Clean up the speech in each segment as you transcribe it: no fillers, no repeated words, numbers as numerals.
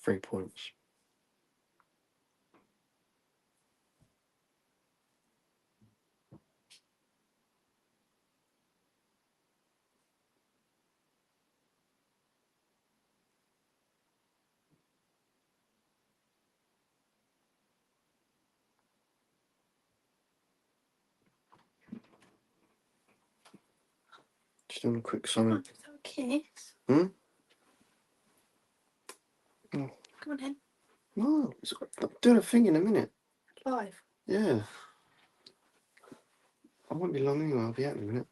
3 points. Just doing a quick summary. Okay. Hmm? Come on then. No, I'm doing a thing in a minute. Live. Yeah. I won't be long anyway, I'll be out in a minute.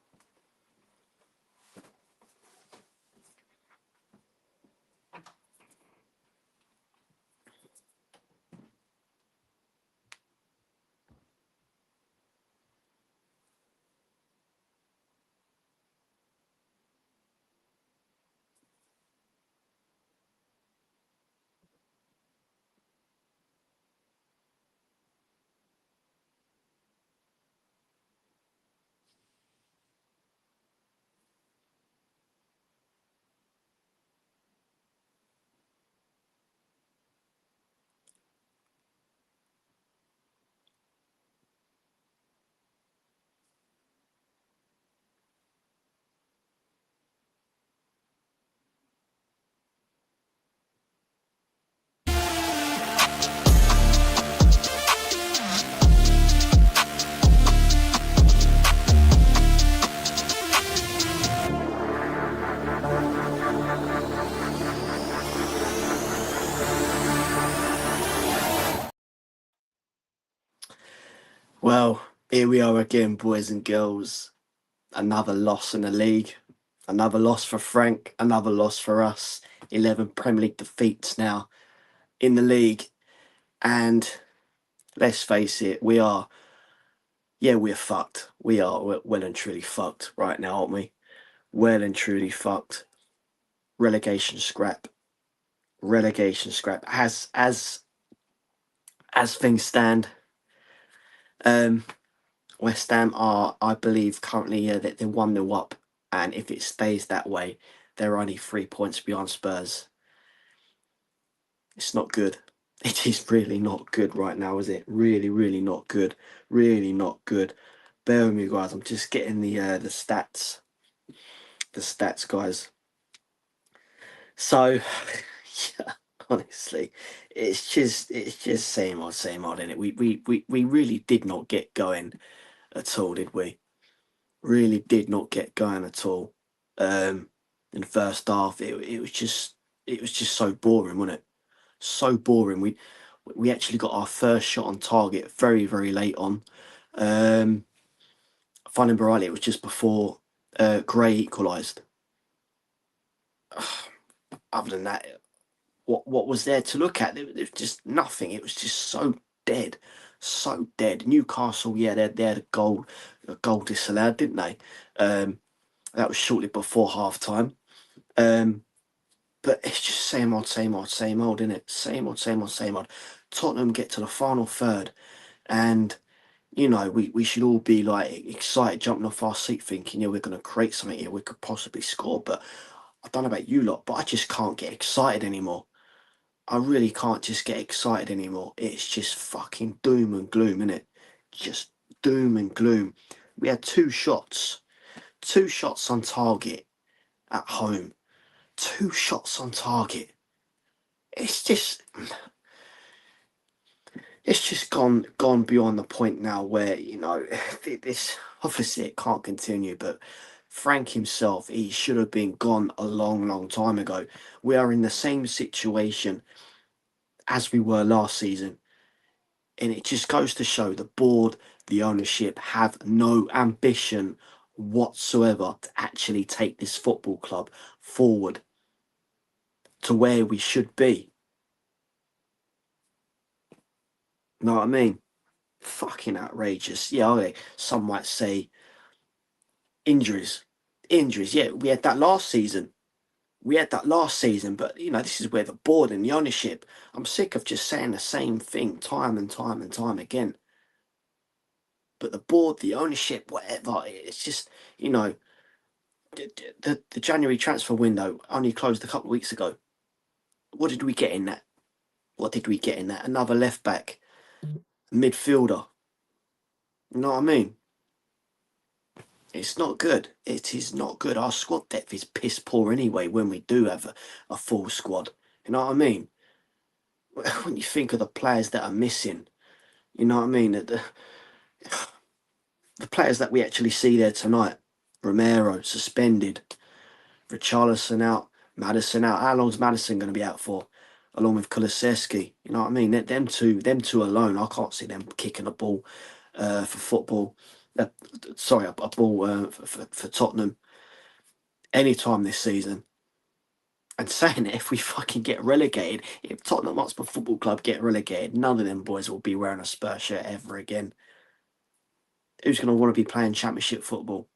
Well, here we are again, boys and girls. Another loss in the league. Another loss for Frank. Another loss for us. 11 Premier League defeats now in the league. And let's face it, we're fucked. We're well and truly fucked right now, aren't we? Well and truly fucked. Relegation scrap. As things stand, West Ham are, I believe, currently that they're 1-0 up, and if it stays that way, they're only 3 points behind Spurs. It's not good. It is really not good right now, is it? Really, really not good. Really not good. Bear with me, guys. I'm just getting the stats. The stats, guys. So, yeah, honestly, it's just same old, isn't it? We really did not get going at all, did we? Really did not get going at all. In the first half, it was just so boring, wasn't it? So boring. We actually got our first shot on target very, very late on. Finding rightly, it was just before Gray equalised. Other than that, what was there to look at? There was just nothing. It was just so dead, so dead. Newcastle, yeah, they had a goal disallowed, didn't they? That was shortly before half time. But it's just same old, isn't it? Same old. Tottenham get to the final third, and you know we should all be like excited, jumping off our seat, thinking, yeah, we're going to create something here. We could possibly score. But I don't know about you lot, but I just can't get excited anymore. I really can't just get excited anymore. It's just fucking doom and gloom, innit? Just doom and gloom. We had two shots on target at home. 2 shots on target. It's just gone beyond the point now where, you know, this obviously it can't continue, but Frank himself, he should have been gone a long time ago. We are in the same situation as we were last season, and it just goes to show the board, the ownership have no ambition whatsoever to actually take this football club forward to where we should be. Know what I mean? Fucking outrageous. Yeah, okay. Some might say injuries. Yeah, we had that last season. But you know, this is where the board and the ownership, I'm sick of just saying the same thing time and time again. But the board, the ownership, whatever, it's just, you know, the January transfer window only closed a couple of weeks ago. What did we get in that? What did we get in that? Another left back, midfielder. You know what I mean? It's not good. It is not good. Our squad depth is piss poor anyway when we do have a full squad. You know what I mean? When you think of the players that are missing, you know what I mean? The players that we actually see there tonight, Romero suspended, Richarlison out, Madison out. How long's Madison going to be out for? Along with Kulusevski, you know what I mean? Them two alone, I can't see them kicking a ball for football. Uh, sorry, a ball for Tottenham anytime this season. And saying that if we fucking get relegated, if Tottenham Hotspur Football Club get relegated, none of them boys will be wearing a Spurs shirt ever again. Who's going to want to be playing Championship football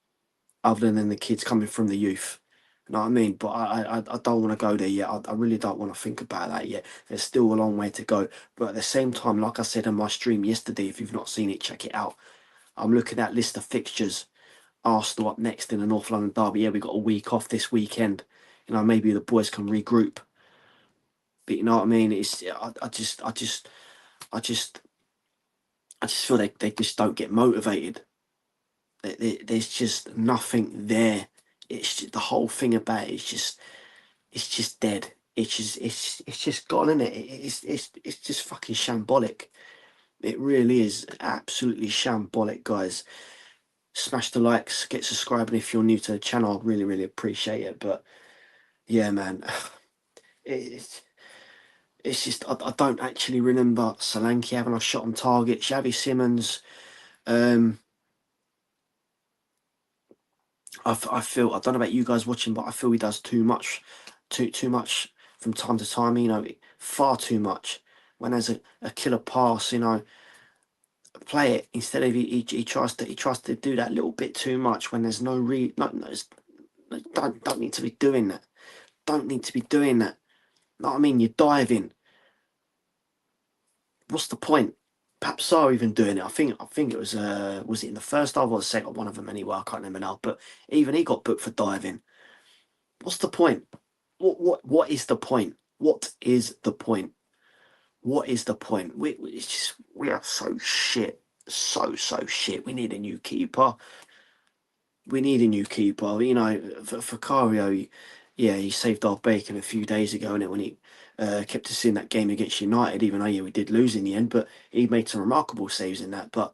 other than the kids coming from the youth? You know what I mean? But I don't want to go there yet. I really don't want to think about that yet. There's still a long way to go. But at the same time, like I said in my stream yesterday, if you've not seen it, check it out. I'm looking at list of fixtures. Arsenal up next in the North London derby. Yeah, we got a week off this weekend. You know, maybe the boys can regroup. But you know what I mean? It's I just feel they just don't get motivated. There's just nothing there. It's just, the whole thing about it is just dead. It's just gone, isn't it? It's just fucking shambolic. It really is absolutely shambolic, guys. Smash the likes, get subscribing if you're new to the channel. I really appreciate it. But yeah, man, it's it's just I don't actually remember Solanke having a shot on target. Xavi Simons, um, I feel, I don't know about you guys watching, but I feel he does too much, too much from time to time. You know, far too much. When there's a killer pass, you know, play it instead of he tries to do that little bit too much when there's don't need to be doing that. Don't need to be doing that. Know what I mean? You're diving. What's the point? Perhaps so even doing it. I think it was it in the first half or the second, one of them anyway. I can't remember now. But even he got booked for diving. What's the point? What is the point? What is the point? What is the point? We are so shit. So shit. We need a new keeper. We need a new keeper. You know, for Cario, yeah, he saved our bacon a few days ago, and when he kept us in that game against United, even though yeah, we did lose in the end, but he made some remarkable saves in that. But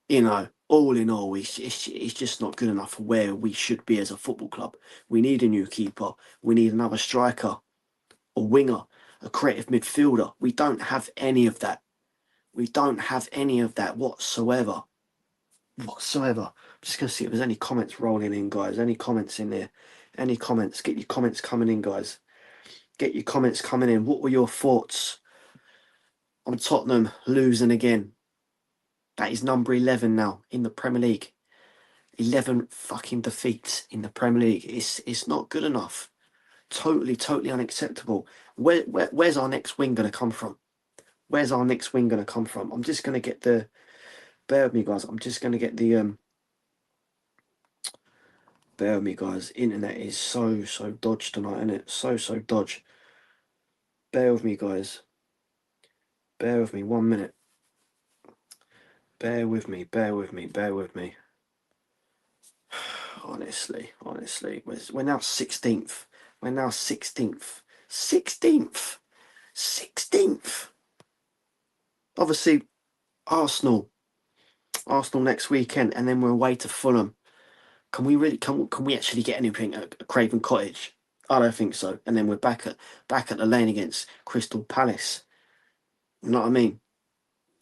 you know, all in all, he's just not good enough for where we should be as a football club. We need a new keeper. We need another striker, a winger, a creative midfielder. We don't have any of that. We don't have any of that whatsoever. Whatsoever. I'm just going to see if there's any comments rolling in, guys. Any comments in there? Any comments? Get your comments coming in, guys. Get your comments coming in. What were your thoughts on Tottenham losing again? That is number 11 now in the Premier League. 11 fucking defeats in the Premier League. It's not good enough. Totally unacceptable. Where's our next win going to come from? Where's our next win going to come from? I'm just going to get the... Bear with me, guys. I'm just going to get the... Bear with me, guys. Internet is so dodge tonight, isn't it? So dodge. Bear with me, guys. Bear with me 1 minute. Bear with me. Honestly. We're now 16th. We're now 16th. 16th. Obviously, Arsenal next weekend, and then we're away to Fulham. Can we actually get anything at Craven Cottage? I don't think so. And then we're back at the lane against Crystal Palace. You know what I mean?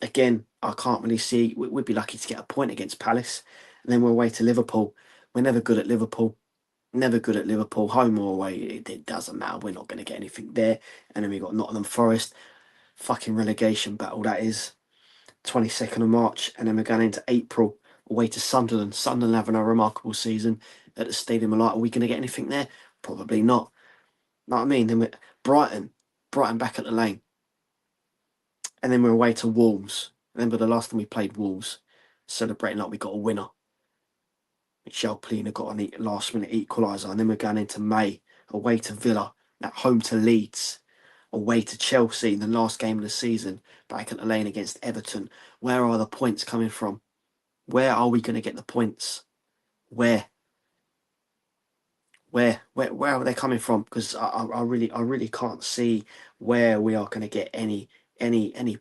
Again, I can't really see. We'd be lucky to get a point against Palace, and then we're away to Liverpool. We're never good at Liverpool. Never good at Liverpool, home or away. It doesn't matter. We're not going to get anything there. And then we got Nottingham Forest, fucking relegation battle that is. 22nd of March, and then we're going into April away to Sunderland. Sunderland having a remarkable season at the Stadium of Light. Are we going to get anything there? Probably not. Know what I mean? Then we're Brighton back at the lane, and then we're away to Wolves. Remember the last time we played Wolves, celebrating like we got a winner. Michel Plina got a last-minute equaliser, and then we're going into May away to Villa, at home to Leeds. away to Chelsea in the last game of the season, back at the lane against Everton. Where are the points coming from? Where are we going to get the points? Where? Where are they coming from? Because I really can't see where we are going to get any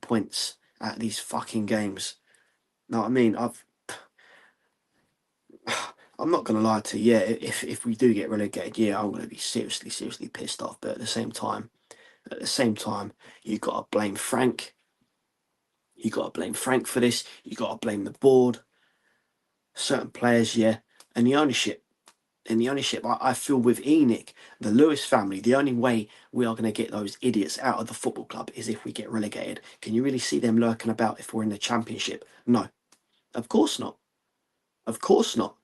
points at these fucking games. Know what I mean? I'm not gonna lie to you. Yeah, if we do get relegated, yeah, I'm gonna be seriously pissed off. But at the same time, you gotta blame Frank. You gotta blame Frank for this. You gotta blame the board, certain players, yeah, and the ownership. And the ownership, I feel with Enoch, the Lewis family, the only way we are going to get those idiots out of the football club is if we get relegated. Can you really see them lurking about if we're in the championship? No, of course not. Of course not.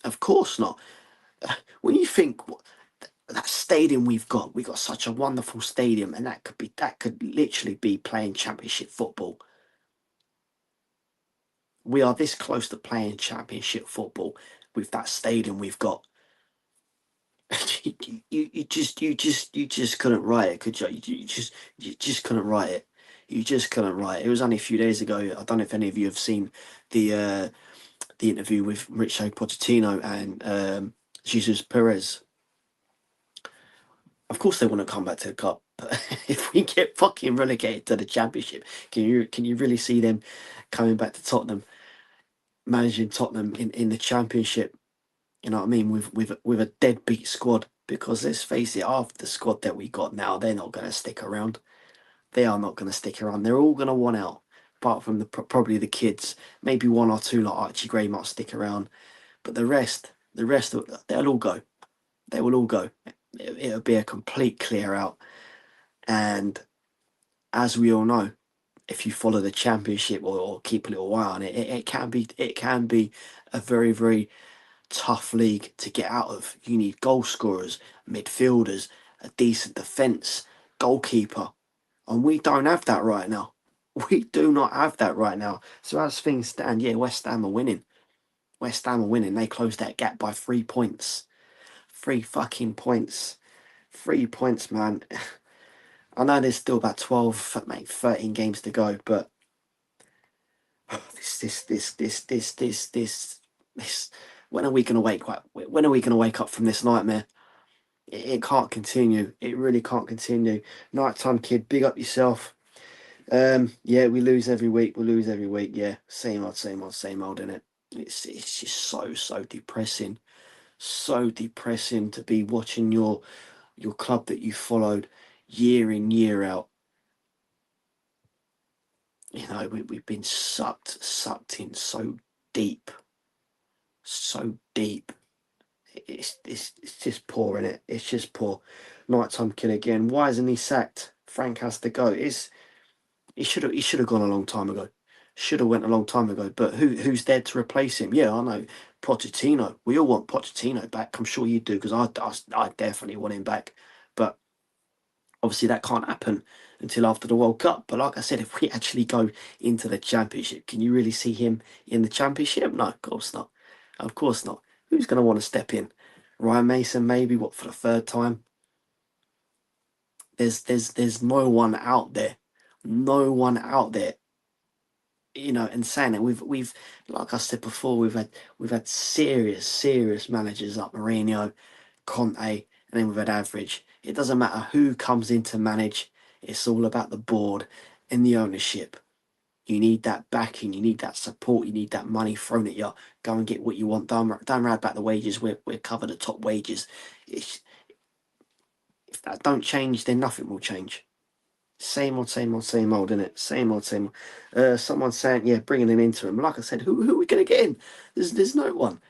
Of course not. When you think that stadium we got such a wonderful stadium, and that could literally be playing championship football. We are this close to playing championship football with that stadium we've got. You just couldn't write it, could you? You just couldn't write it. You just couldn't write it. It was only a few days ago. I don't know if any of you have seen the interview with Mauricio Pochettino and Jesus Perez. Of course, they want to come back to the cup, but if we get fucking relegated to the championship, can you really see them coming back to Tottenham, managing Tottenham in the championship? You know what I mean? With a deadbeat squad. Because let's face it, after the squad that we got now, they're not going to stick around. They are not going to stick around. They're all going to want out, apart from probably the kids. Maybe one or two like Archie Gray might stick around, but the rest, they'll all go. They will all go. It'll be a complete clear out. And as we all know, if you follow the championship or keep a little eye on it, it can be a very tough league to get out of. You need goal scorers, midfielders, a decent defence, goalkeeper. And we don't have that right now. We do not have that right now. So as things stand, yeah, West Ham are winning. West Ham are winning. They closed that gap by 3 points. 3 fucking points. 3 points, man. I know there's still about 12, maybe 13 games to go, but this. When are we gonna when are we gonna wake up from this nightmare? It can't continue. It really can't continue. Nighttime kid, big up yourself. Yeah, we lose every week. We lose every week. Yeah, same old, innit? It's just so depressing. So depressing to be watching your club that you followed year in, year out. You know, we've been sucked in deep, so deep. It's just poor, innit? It's just poor. Nighttime kid again. Why isn't he sacked? Frank has to go. He should have gone a long time ago. Should have went a long time ago. But who's there to replace him? Yeah, I know. Pochettino. We all want Pochettino back. I'm sure you do, because I definitely want him back. But obviously that can't happen until after the World Cup. But like I said, if we actually go into the championship, can you really see him in the championship? No, of course not. Of course not. Who's going to want to step in? Ryan Mason, maybe, what, for the third time? There's no one out there. No one out there. You know, and saying it, we've like I said before, we've had serious managers like Mourinho, Conte, and then we've had average. It doesn't matter who comes in to manage. It's all about the board and the ownership. You need that backing. You need that support. You need that money thrown at you. Go and get what you want. Don't worry about the wages. We're covered the top wages. If that don't change, then nothing will change. Same old, innit? Same old, same old. Someone saying, yeah, bringing an interim. Like I said, who are we going to get in? There's no one.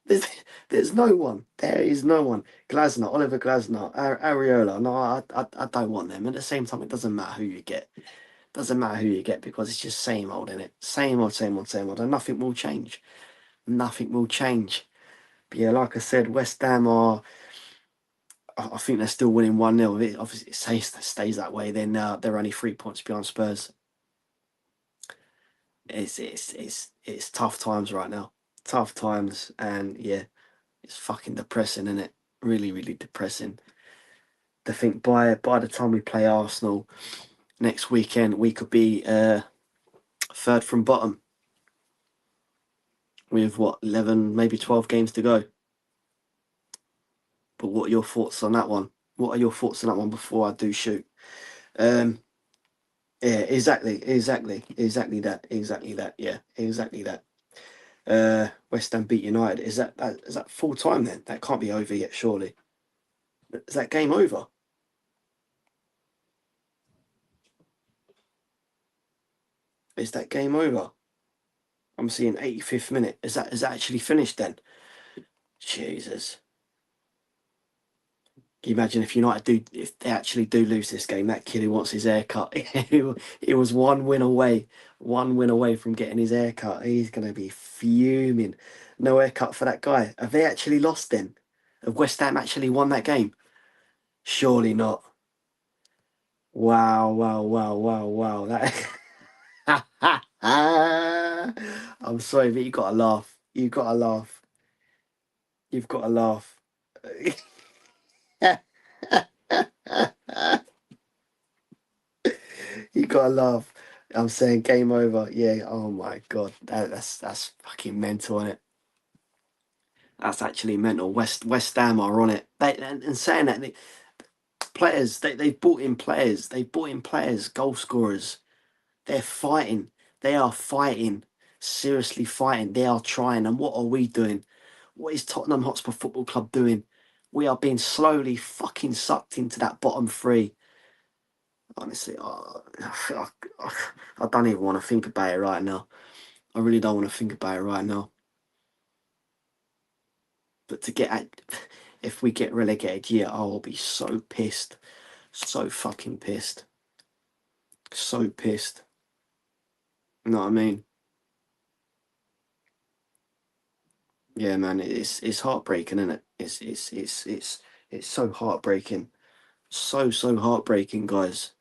There's there's no one. There is no one. Glasner, Oliver Glasner, Areola. No, I don't want them. At the same time, it doesn't matter who you get. Doesn't matter who you get, because it's just same old, innit? Same old, and nothing will change. Nothing will change. But yeah, like I said, West Ham are. I think they're still winning 1-0. If it obviously stays that way, then they're only 3 points behind Spurs. It's tough times right now. Tough times, and yeah, it's fucking depressing, isn't it? Really depressing. To think by the time we play Arsenal next weekend, we could be third from bottom with what, 11, maybe 12 games to go. But what are your thoughts on that one? What are your thoughts on that one before I do shoot? Yeah, exactly that. Yeah, exactly that. West Ham beat United. Is that full time then? That can't be over yet, surely. Is that game over? Is that game over? I'm seeing 85th minute. Is that actually finished then? Jesus. Can you imagine if they actually do lose this game, that kid who wants his haircut, he was one win away from getting his haircut. He's gonna be fuming. No haircut for that guy. Have they actually lost then? Have West Ham actually won that game? Surely not. Wow, wow, wow, wow, wow. That I'm sorry, but you gotta laugh. You gotta laugh. You've gotta laugh. You gotta laugh. I'm saying game over. Yeah. Oh my god. That's fucking mental, isn't it? That's actually mental. West Ham are on it. And saying that players they've brought in players. They've brought in players, goal scorers. They're fighting. They are fighting. Seriously fighting. They are trying. And what are we doing? What is Tottenham Hotspur Football Club doing? We are being slowly fucking sucked into that bottom three. Honestly, I don't even want to think about it right now. I really don't want to think about it right now. But if we get relegated, yeah, I will be so pissed. So fucking pissed. So pissed. You know what I mean? Yeah, man, it's heartbreaking, isn't it? It's so heartbreaking. So heartbreaking, guys.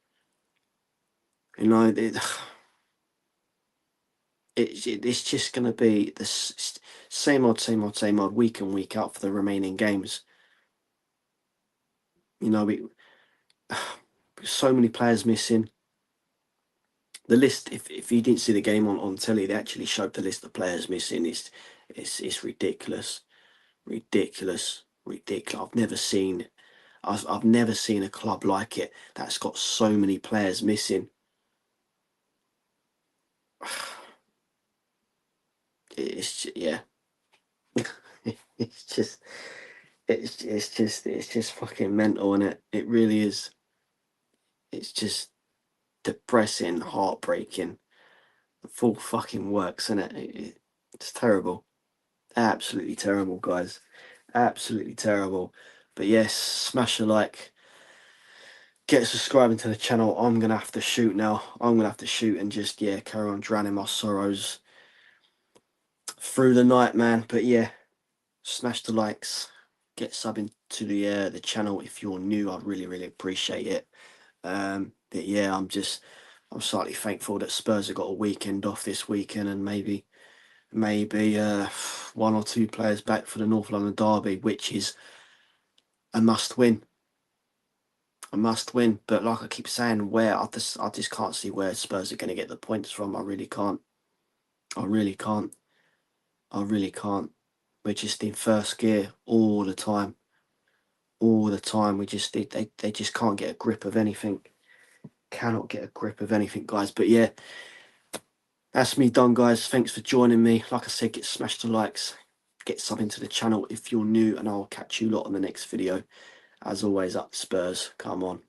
You know, it's just gonna be the same old, week in, week out for the remaining games. You know, so many players missing. The list, if you didn't see the game on telly, they actually showed the list of players missing. It's ridiculous, ridiculous. I've never seen a club like it that's got so many players missing. Yeah. It's just it's just fucking mental, isn't it? It really is. It's just depressing, heartbreaking. The full fucking works, isn't it? It's terrible. Absolutely terrible, guys. Absolutely terrible. But yes, smash a like. Get subscribing to the channel. I'm gonna have to shoot now. I'm gonna have to shoot and just, yeah, carry on drowning my sorrows through the night, man. But yeah, smash the likes. Get subbing to the channel if you're new. I'd really appreciate it. But yeah, I'm slightly thankful that Spurs have got a weekend off this weekend, and maybe one or two players back for the North London derby, which is a must win. A must win. But like I keep saying, where I just can't see where Spurs are going to get the points from. I really can't. I really can't. I really can't. We're just in first gear all the time. All the time. They just can't get a grip of anything. Cannot get a grip of anything, guys. But yeah, that's me done, guys. Thanks for joining me. Like I said, get smashed to likes, get sub into the channel if you're new, and I'll catch you lot on the next video. As always, up Spurs. Come on.